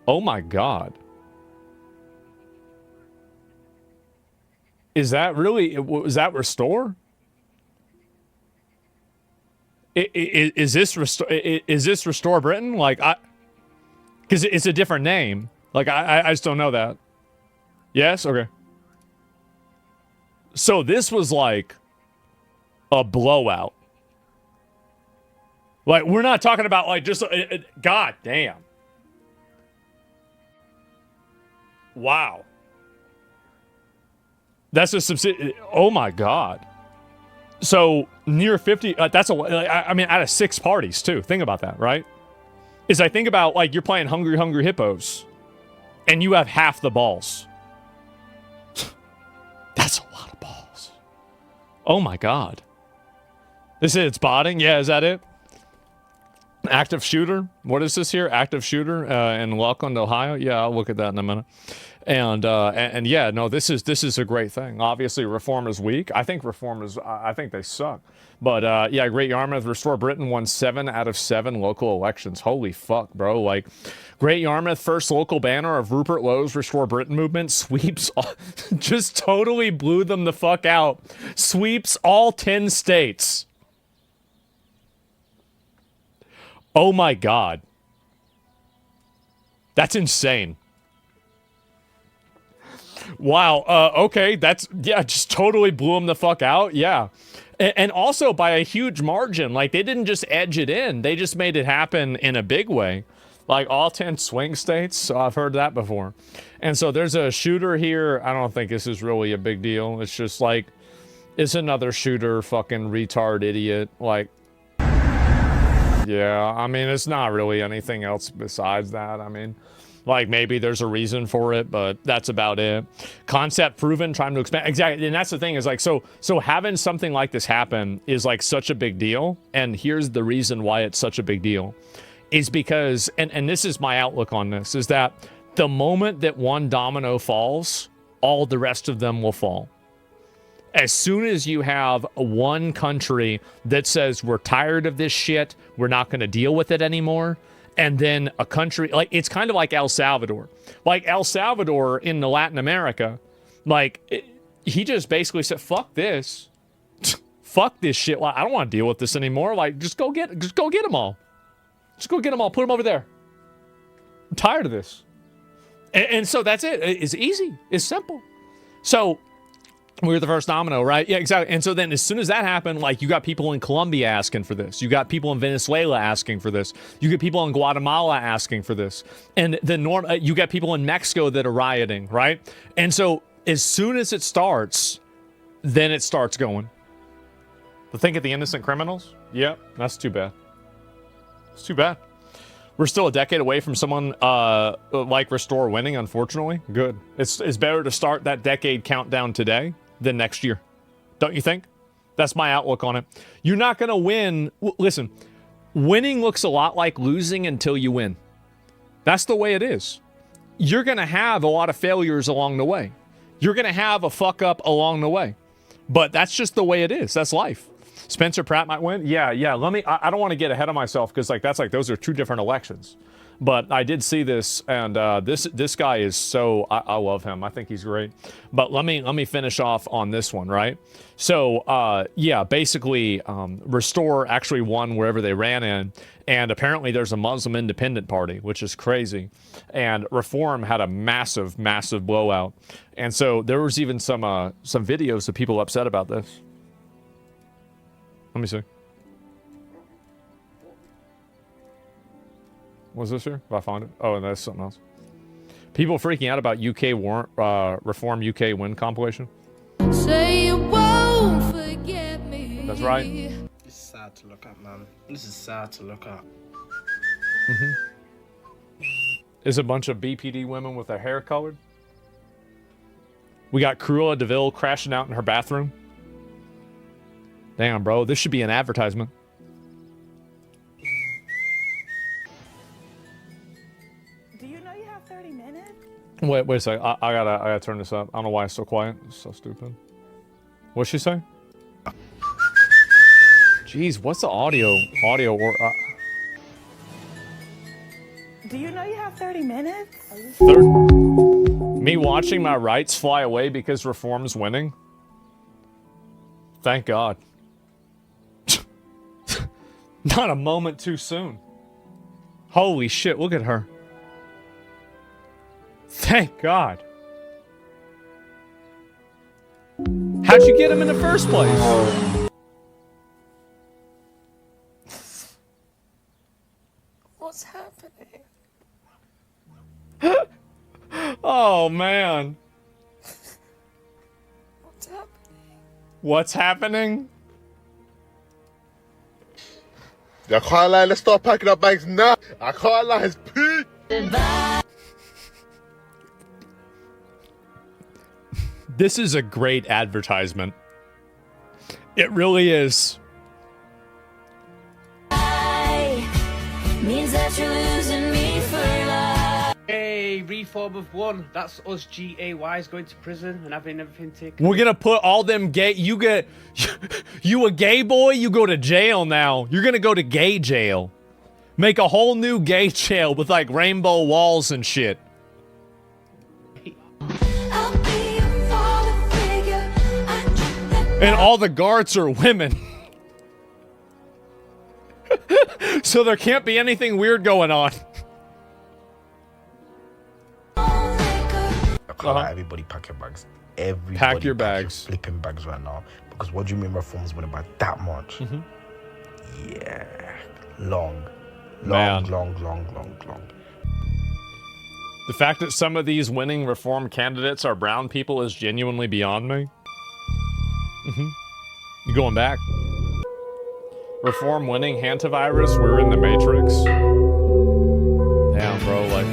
Oh my God. Is that really, was that Restore? Is this Restore Britain? Like, because it's a different name. Like, I just don't know that. Yes? Okay. So this was like a blowout. Like, we're not talking about like just, God damn. Wow. That's a subsidy. Oh my God. So near 50, that's a, I mean, out of 6 parties too. Think about that, right? Is I think about like you're playing Hungry Hungry Hippos and you have half the balls. That's a lot of balls. Oh my God. This is, it's botting? Yeah, is that it? Active shooter? What is this here? Active shooter in Lockland, Ohio? Yeah, I'll look at that in a minute. And yeah, no, this is a great thing. Obviously, reform is weak. I think reform is, I think they suck. But yeah, Great Yarmouth, Restore Britain won 7 out of 7 local elections. Holy fuck, bro. Like, Great Yarmouth, first local banner of Rupert Lowe's Restore Britain movement, sweeps, just totally blew them the fuck out. Sweeps all 10 states. Oh my God. That's insane. Wow. Okay. That's, yeah, just totally blew them the fuck out. Yeah. And also by a huge margin. Like, they didn't just edge it in. They just made it happen in a big way. Like, all 10 swing states. So I've heard that before. And so there's a shooter here. I don't think this is really a big deal. It's just like, it's another shooter, fucking retard idiot. Like, yeah, I mean, it's not really anything else besides that. I mean, like, maybe there's a reason for it, but that's about it. Concept proven, trying to expand. Exactly, and that's the thing is like, so having something like this happen is like such a big deal. And here's the reason why it's such a big deal. Is because, and this is my outlook on this, is that the moment that one domino falls, all the rest of them will fall. As soon as you have one country that says, we're tired of this shit, we're not going to deal with it anymore, and then a country, like, it's kind of like El Salvador. Like, El Salvador in the Latin America, like, he just basically said, fuck this. Fuck this shit. Like, I don't want to deal with this anymore. Like, just go get them all. Just go get them all. Put them over there. I'm tired of this. And so that's it. It's easy. It's simple. So we were the first domino, right? Yeah, exactly. And so then as soon as that happened, like, you got people in Colombia asking for this. You got people in Venezuela asking for this. You get people in Guatemala asking for this. And you got people in Mexico that are rioting, right? And so as soon as it starts, then it starts going. The thing at the innocent criminals? Yep, that's too bad. It's too bad. We're still a decade away from someone like Restore winning, unfortunately. Good. It's better to start that decade countdown today than next year. Don't you think? That's my outlook on it. You're not going to win. Listen, winning looks a lot like losing until you win. That's the way it is. You're going to have a lot of failures along the way. You're going to have a fuck up along the way. But that's just the way it is. That's life. Spencer Pratt might win. Yeah. I don't want to get ahead of myself because those are 2 different elections. But I did see this, and this guy is so, I love him. I think he's great. But let me finish off on this one, right? So yeah, basically, Restore actually won wherever they ran in, and apparently there's a Muslim Independent Party, which is crazy. And Reform had a massive blowout, and so there was even some videos of people upset about this. Let me see. What's this here? If I find it. Oh, and that's something else. People freaking out about UK Reform UK win compilation. Say you won't forget me. That's right. This is sad to look at, man. This is sad to look at. Is a bunch of BPD women with their hair colored. We got Cruella DeVille crashing out in her bathroom. Damn, bro. This should be an advertisement. Do you know you have 30 minutes? Wait a second. I gotta turn this up. I don't know why it's so quiet. It's so stupid. What's she saying? Jeez, what's the audio? Do you know you have 30 minutes? Me watching my rights fly away because reform's winning? Thank God. Not a moment too soon. Holy shit, look at her. Thank God. How'd you get him in the first place? What's happening? Oh, man. What's happening? What's happening? I can't lie, let's start packing up bags now. I can't lie, it's peak. This is a great advertisement. It really is. Means that you're losing me for life. Hey, reform of one. That's us GAYs going to prison and having everything taken. We're gonna put all them gay. You a gay boy? You go to jail now. You're gonna go to gay jail. Make a whole new gay jail with like rainbow walls and shit. I'll be your father figure. And all the guards are women. So there can't be anything weird going on. I can't let everybody pack your bags. Everybody Pack your bags. Flipping bags right now. Because what do you mean reforms winning by that much? Yeah. Long. Man. Long. The fact that some of these winning reform candidates are brown people is genuinely beyond me. You going back? Reform winning hantavirus, we're in the Matrix. Damn, bro, like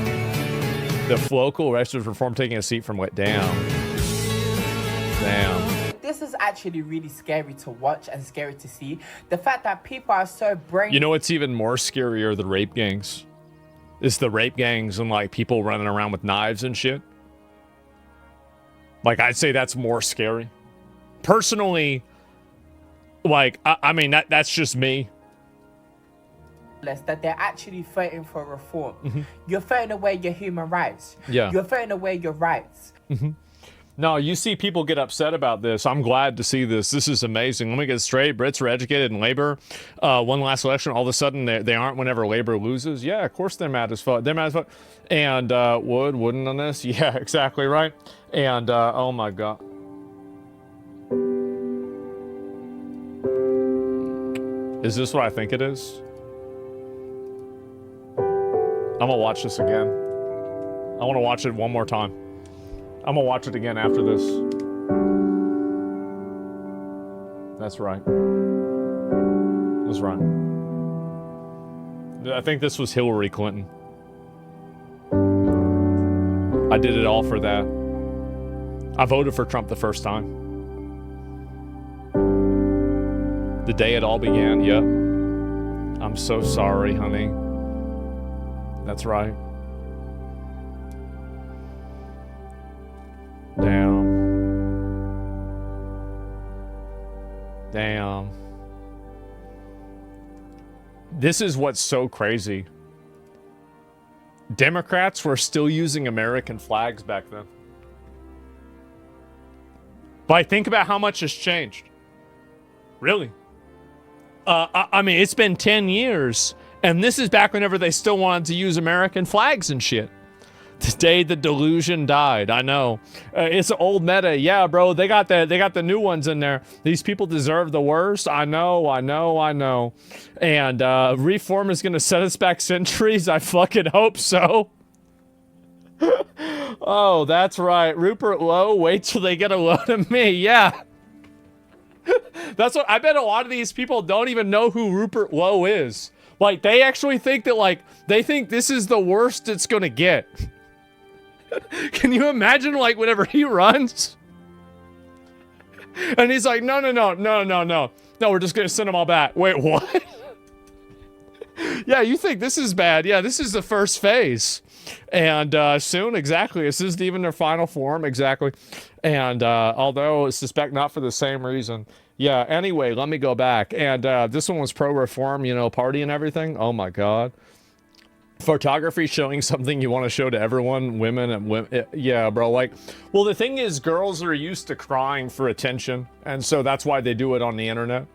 the local registered reform taking a seat from what? Damn. This is actually really scary to watch and scary to see. The fact that people are so brain. You know what's even more scarier? The rape gangs. It's the rape gangs and like people running around with knives and shit. Like I'd say that's more scary. Personally, like I mean that's just me. That they're actually fighting for reform. You're fighting away your human rights. Yeah. You're fighting away your rights. No, you see people get upset about this. I'm glad to see this. This is amazing. Let me get it straight. Brits are educated in labor. One last election, all of a sudden they aren't whenever labor loses. Yeah, of course they're mad as fuck. They're mad as fuck. And wouldn't on this? Yeah, exactly right. And oh my God. Is this what I think it is? I'm gonna watch this again. I want to watch it one more time. I'm gonna watch it again after this. That's right. That's right. I think this was Hillary Clinton. I did it all for that. I voted for Trump the first time. The day it all began, yep. I'm so sorry, honey. That's right. Damn. This is what's so crazy. Democrats were still using American flags back then. But think about how much has changed. Really. I mean, it's been 10 years, and this is back whenever they still wanted to use American flags and shit. The day the delusion died. I know. It's an old meta. Yeah, bro. They got the new ones in there. These people deserve the worst. I know. And reform is gonna set us back centuries. I fucking hope so. Oh, that's right. Rupert Lowe. Wait till they get a load of me. Yeah. That's what I bet a lot of these people don't even know who Rupert Lowe is. Like they actually think that they think this is the worst it's gonna get. Can you imagine like whenever he runs? And he's like, no, we're just gonna send them all back. Wait, what? Yeah, you think this is bad. Yeah, this is the first phase. And soon, exactly, this isn't even their final form, exactly. And although I suspect not for the same reason. Yeah, anyway, let me go back. And this one was pro-reform, party and everything. Oh my God. Photography showing something you want to show to everyone, women and women. Yeah, bro. Like, well, the thing is, girls are used to crying for attention, and so that's why they do it on the internet.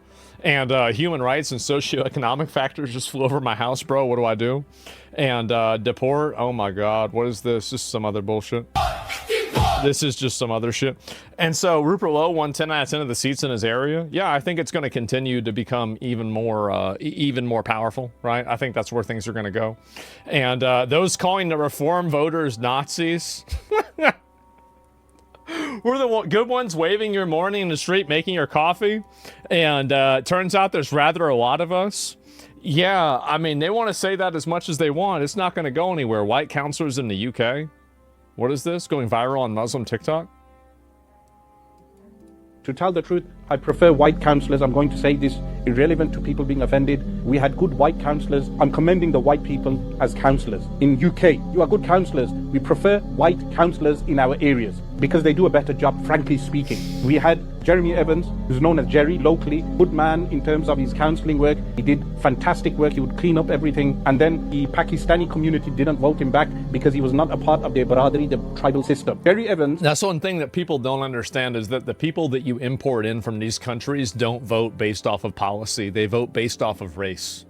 And human rights and socioeconomic factors just flew over my house, bro. What do I do? And deport. Oh my God, what is this? Just some other bullshit. This is just some other shit. And so Rupert Lowe won 10 out of 10 of the seats in his area. Yeah, I think it's going to continue to become even more powerful, right? I think that's where things are going to go. And those calling the reform voters Nazis were the good ones waving your morning in the street, making your coffee. And it turns out there's rather a lot of us. Yeah, I mean, they want to say that as much as they want. It's not going to go anywhere. White counselors in the UK. What is this? Going viral on Muslim TikTok? To tell the truth, I prefer white councillors. I'm going to say this irrelevant to people being offended. We had good white councillors. I'm commending the white people as councillors. In UK, you are good councillors. We prefer white councillors in our areas because they do a better job, frankly speaking. We had Jeremy Evans, who's known as Jerry locally, good man in terms of his counselling work. He did fantastic work. He would clean up everything. And then the Pakistani community didn't vote him back because he was not a part of their Baradari, the tribal system. Jerry Evans. That's one thing that people don't understand is that the people that you import in from these countries don't vote based off of policy. They vote based off of race.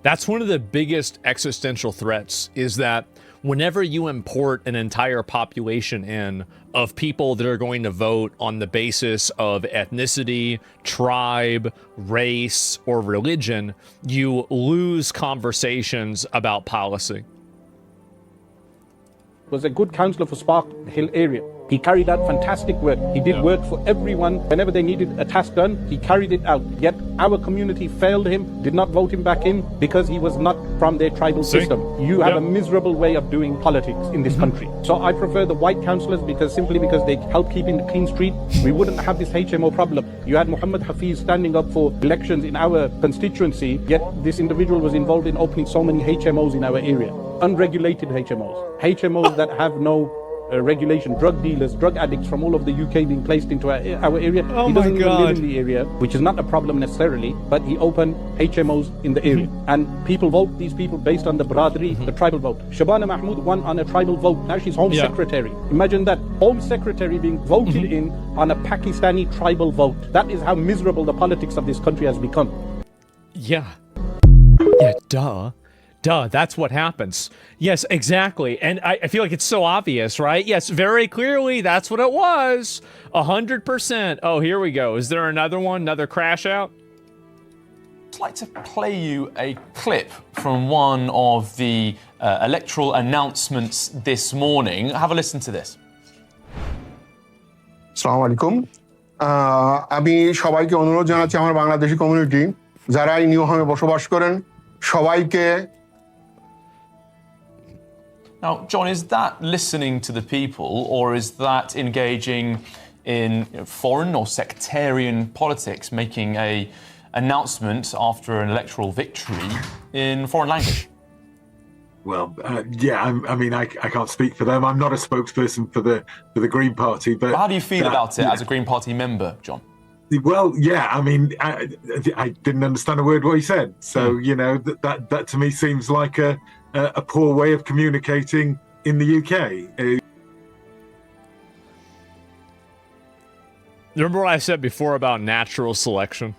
That's one of the biggest existential threats is that whenever you import an entire population in of people that are going to vote on the basis of ethnicity, tribe, race, or religion, you lose conversations about policy. Was a good councillor for Spark Hill area. He carried out fantastic work. He did work for everyone. Whenever they needed a task done, he carried it out. Yet our community failed him, did not vote him back in because he was not from their tribal system. You have a miserable way of doing politics in this country. So I prefer the white councillors simply because they help keeping the clean street. We wouldn't have this HMO problem. You had Muhammad Hafiz standing up for elections in our constituency, yet this individual was involved in opening so many HMOs in our area. Unregulated HMOs. HMOs that have no regulation, drug dealers, drug addicts from all over the UK being placed into our area. He doesn't even live in the area, which is not a problem necessarily, but he opened HMOs in the area. And people vote these people based on the Baradari, the tribal vote. Shabana Mahmood won on a tribal vote. Now she's Home Secretary. Imagine that. Home Secretary being voted in on a Pakistani tribal vote. That is how miserable the politics of this country has become. Yeah, duh. Duh, that's what happens. Yes, exactly. And I feel like it's so obvious, right? Yes, very clearly, that's what it was. 100%. Oh, here we go. Is there another one? Another crash out? I'd like to play you a clip from one of the electoral announcements this morning. Have a listen to this. Assalamu alaikum. আমি সবাইকে অনুরোধ জানাচ্ছি আমার Bangladeshi community যারা এই new হোমে বসবাস করেন সবাইকে. Now, John, is that listening to the people or is that engaging in foreign or sectarian politics, making an announcement after an electoral victory in foreign language? Well, I mean, I can't speak for them. I'm not a spokesperson for the Green Party. But how do you feel about it as a Green Party member, John? Well, yeah, I mean, I didn't understand a word what he said. So, you know, that to me seems like a poor way of communicating in the UK. Remember what I said before about natural selection?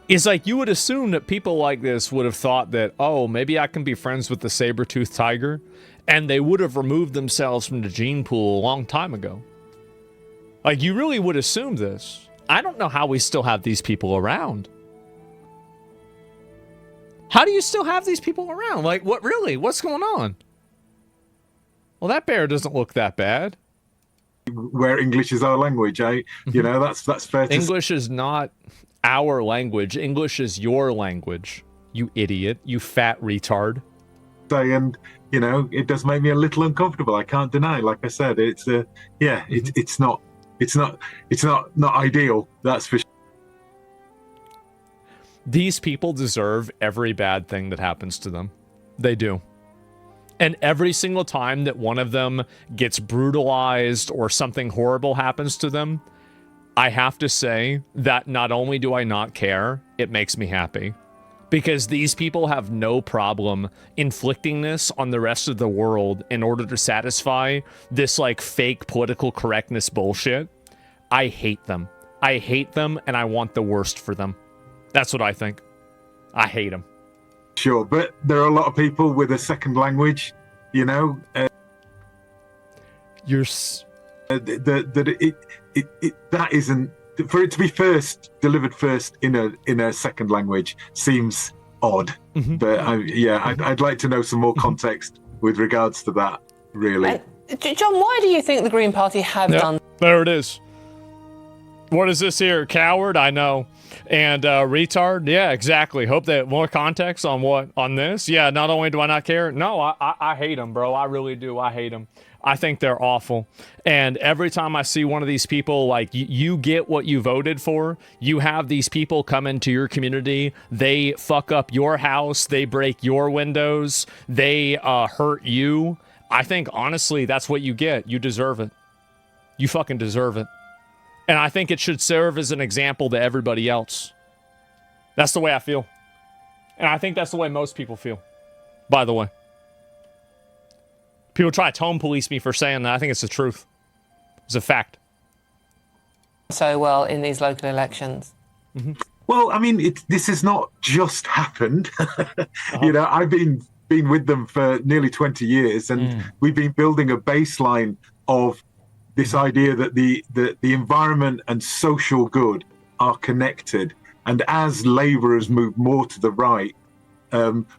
It's like you would assume that people like this would have thought that, oh, maybe I can be friends with the saber-toothed tiger, and they would have removed themselves from the gene pool a long time ago. Like, you really would assume this. I don't know how we still have these people around. How do you still have these people around? Like, what really? What's going on? Well, that bear doesn't look that bad. Where English is our language, eh? You know, that's fair to say. English is not our language. English is your language, you idiot, you fat retard. And, you know, it does make me a little uncomfortable. I can't deny. Like I said, it's not ideal. That's for sure. These people deserve every bad thing that happens to them. They do. And every single time that one of them gets brutalized or something horrible happens to them, I have to say that not only do I not care, it makes me happy. because these people have no problem inflicting this on the rest of the world in order to satisfy this like fake political correctness bullshit. I hate them. I hate them, and I want the worst for them. That's what I think. I hate them. Sure, but there are a lot of people with a second language, you know. That isn't, for it to be delivered first in a second language seems odd. But I'd like to know some more context with regards to that. Really, John, why do you think the Green Party have done? There it is. What is this here? Coward? I know. And retard? Yeah, exactly. Hope that more context on what? On this? Yeah, not only do I not care, no, I hate them, bro. I really do. I hate them. I think they're awful. And every time I see one of these people, like, you get what you voted for. You have these people come into your community. They fuck up your house. They break your windows. They hurt you. I think, honestly, that's what you get. You deserve it. You fucking deserve it. And I think it should serve as an example to everybody else. That's the way I feel. And I think that's the way most people feel, by the way. People try to tone police me for saying that. I think it's the truth. It's a fact. So well in these local elections? Well, I mean, this has not just happened. You know, I've been with them for nearly 20 years, and we've been building a baseline of this idea that the environment and social good are connected. And as Labour has moved more to the right,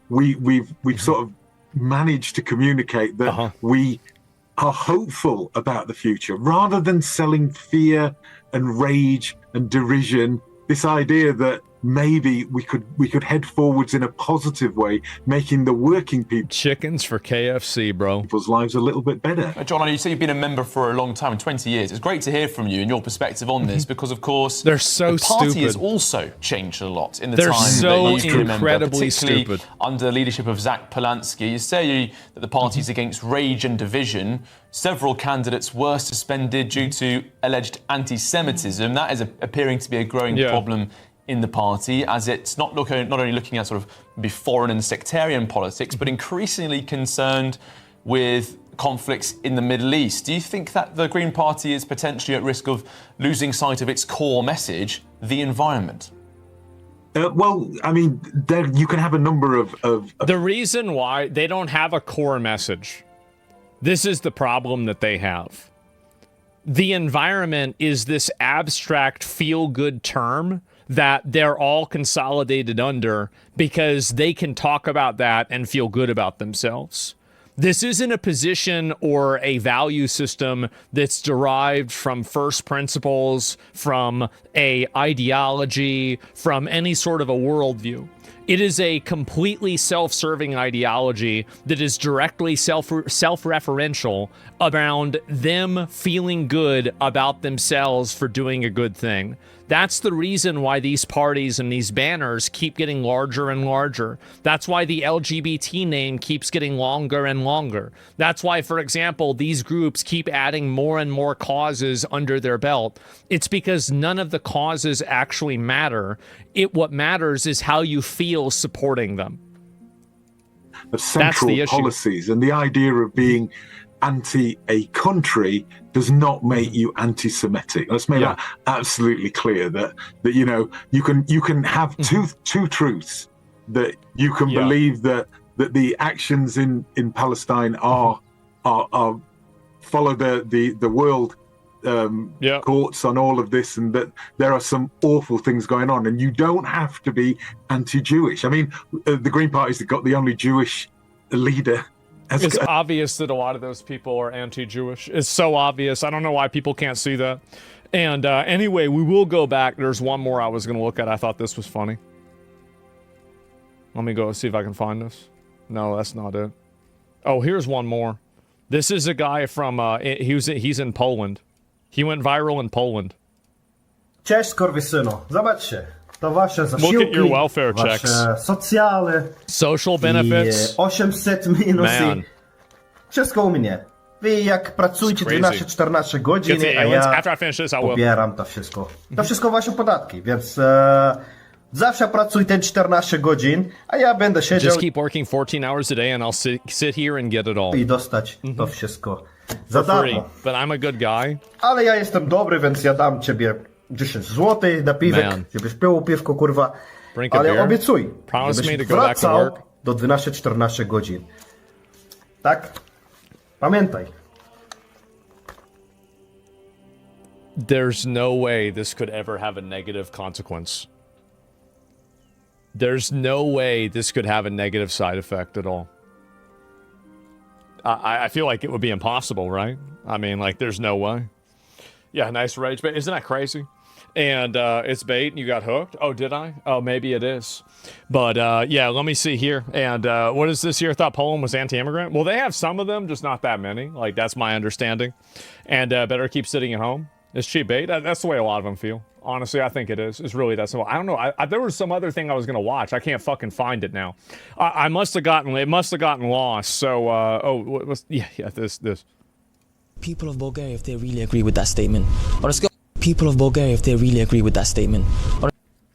we've sort of managed to communicate that we are hopeful about the future, rather than selling fear and rage and derision. This idea that maybe we could head forwards in a positive way, making the working people chickens for KFC, bro. People's lives a little bit better. John, you say you've been a member for a long time, 20 years. It's great to hear from you and your perspective on this, because of course they're so the party stupid. has also changed a lot in the They're time so that you've been a member, incredibly particularly stupid. under the leadership of Zach Polanski. You say that the party's against rage and division. Several candidates were suspended due to alleged anti-Semitism. That is appearing to be a growing problem in the party, as it's not only looking at sort of maybe foreign and sectarian politics, but increasingly concerned with conflicts in the Middle East. Do you think that the Green Party is potentially at risk of losing sight of its core message, the environment? Well, I mean, you can have a number of... The reason why they don't have a core message, this is the problem that they have. The environment is this abstract feel-good term that they're all consolidated under because they can talk about that and feel good about themselves. This isn't a position or a value system that's derived from first principles, from a ideology, from any sort of a worldview. It is a completely self-serving ideology that is directly self-referential around them feeling good about themselves for doing a good thing. That's the reason why these parties and these banners keep getting larger and larger. That's why the LGBT name keeps getting longer and longer. That's why, for example, these groups keep adding more and more causes under their belt. It's because none of the causes actually matter. What matters is how you feel supporting them. Of central policies, and the idea of being anti a country does not make you anti-Semitic. Let's make that absolutely clear. That you know, you can have two truths. That you can believe that the actions in Palestine are follow the world courts on all of this, and that there are some awful things going on, and you don't have to be anti-Jewish. I mean, the Green Party's got the only Jewish leader. It's obvious that a lot of those people are anti-Jewish. It's so obvious. I don't know why people can't see that. And anyway, we will go back. There's one more I was going to look at. I thought this was funny. Let me go see if I can find this. No, that's not it. Oh, here's one more. This is a guy from, he's in Poland. He went viral in Poland. Cześć, skurwysyno. Zobaczcie. To wasze zasiłki, look at your welfare checks. Wasze socjale. Social benefits. 800 minusy. Wszystko u mnie. Wy jak pracujcie 12-14 godzin, a ja After I finish this, I will. pobieram to wszystko. To wszystko wasze podatki, więc Zawsze pracuj te 14 godzin, a ja będę siedział Just keep working 14 hours a day and I'll sit here and get it all. i dostać to wszystko za For free. darmo. But I'm a good guy. Ale ja jestem dobry, więc ja dam ciebie 10 zł na piwek, Man. żebyś pił piwko, kurwa. Drink a Ale beer. obiecuj, Promise żebyś me to go back to wracał work. do 12-14 godzin. Tak? Pamiętaj. There's no way this could ever have a negative consequence. There's no way this could have a negative side effect at all. I feel like it would be impossible, right? I mean, like, there's no way. Yeah, nice rage bait. Isn't that crazy? And it's bait and you got hooked. Oh, did I? Oh, maybe it is. But yeah, let me see here. And what is this here? I thought Poland was anti-immigrant. Well, they have some of them, just not that many. Like, that's my understanding. And better keep sitting at home. It's cheap bait. That's the way a lot of them feel. Honestly, I think it is. It's really that simple. I don't know. There was some other thing I was going to watch. I can't fucking find it now. I must have gotten, it must have gotten lost. So, this. People of Bulgaria, if they really agree with that statement. Or let's go. People of Bulgaria, if they really agree with that statement.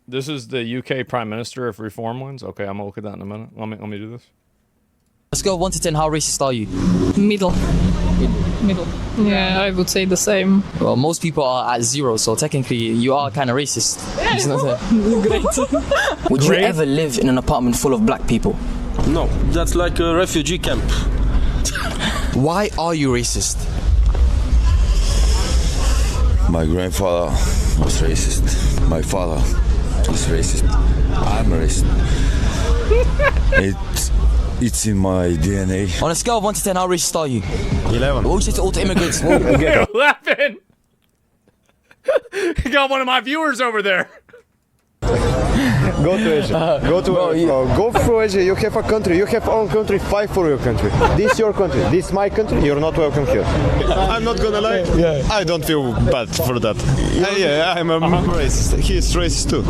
This is the UK Prime Minister if reform wins. Okay, I'm gonna look at that in a minute. Let me do this. Let's go 1 to 10. How racist are you? Middle. Middle. Yeah, I would say the same. Well, most people are at 0, so technically you are kind of racist. It's not fair. Great. Would you ever live in an apartment full of black people? No, that's like a refugee camp. Why are you racist? My grandfather was racist. My father is racist. I'm a racist. It's in my DNA. On a scale of 1 to 10, how racist are you? 11. What would you say to all the immigrants? 11. You got one of my viewers over there. Go to Asia. Go through Asia. You have a country. You have own country. Fight for your country. This is your country. This is my country. You're not welcome here. I'm not gonna lie. Yeah. I don't feel bad for that. I'm a racist. He is racist too.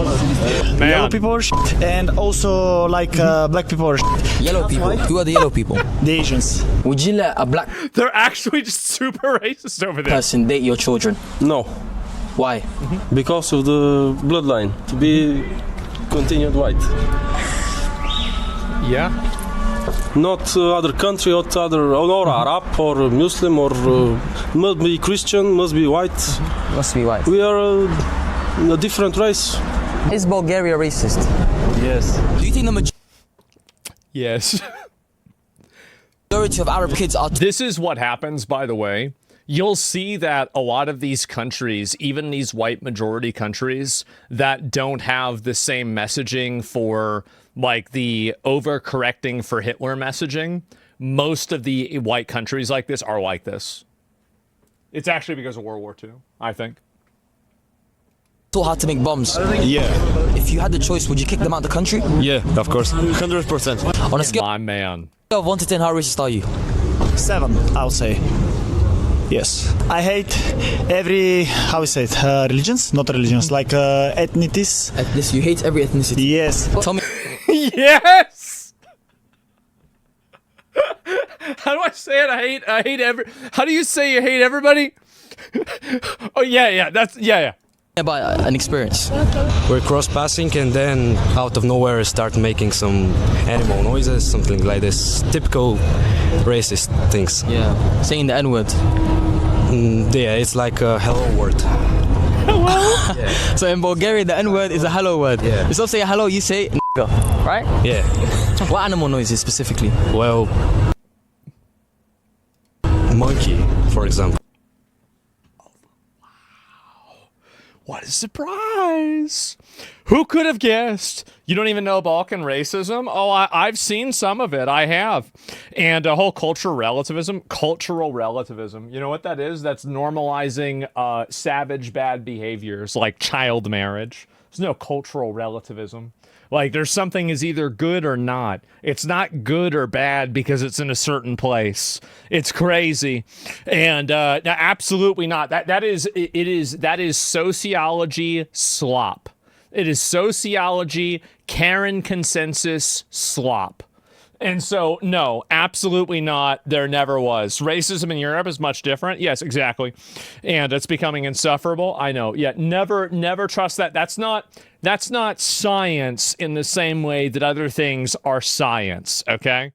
Yellow people are shit, and also like black people are shit. Yellow people. Who are the yellow people? The Asians. Would you let a black They're actually just super racist over there. person date your children? No. Why? Because of the bloodline. To be continued white. Yeah. Not other country, or Arab, or Muslim, or must be Christian, must be white. Must be white. We are a different race. Is Bulgaria racist? Yes. Do you think the Yes. majority of Arab kids are... This is what happens, by the way. You'll see that a lot of these countries, even these white majority countries that don't have the same messaging for like the overcorrecting for Hitler messaging, most of the white countries like this are like this. It's actually because of World War II, I think. taught how to make bombs? Yeah. If you had the choice, would you kick them out of the country? Yeah, of course. 100%. On a scale My man. of 1 to 10, how racist are you? 7, I'll say. Yes. I hate every, how we say it, religions? Not religions, like ethnicities. Ethnicity. You hate every ethnicity? Yes. Tell me. Yes! How do I say it? I hate every... How do you say you hate everybody? Oh, yeah. That's... Yeah. About an experience. We're cross-passing and then out of nowhere start making some animal noises, something like this. Typical racist things. Yeah, saying the N-word. Yeah, it's like a hello word. Hello? Yeah. So in Bulgaria, the N-word is a hello word. Yeah. Instead of saying hello, you say nigga, right? Yeah. What animal noises specifically? Well, monkey, for example. What a surprise! Who could have guessed? You don't even know Balkan racism? Oh, I've seen some of it. I have. And a whole cultural relativism. Cultural relativism. You know what that is? That's normalizing savage bad behaviors like child marriage. There's no cultural relativism. Like, there's something is either good or not. It's not good or bad because it's in a certain place. It's crazy. And absolutely not. That is sociology slop. It is sociology Karen consensus slop. And so, no, absolutely not. There never was. Racism in Europe is much different. Yes, exactly. And it's becoming insufferable. I know. Yeah, never trust that. That's not science in the same way that other things are science, okay?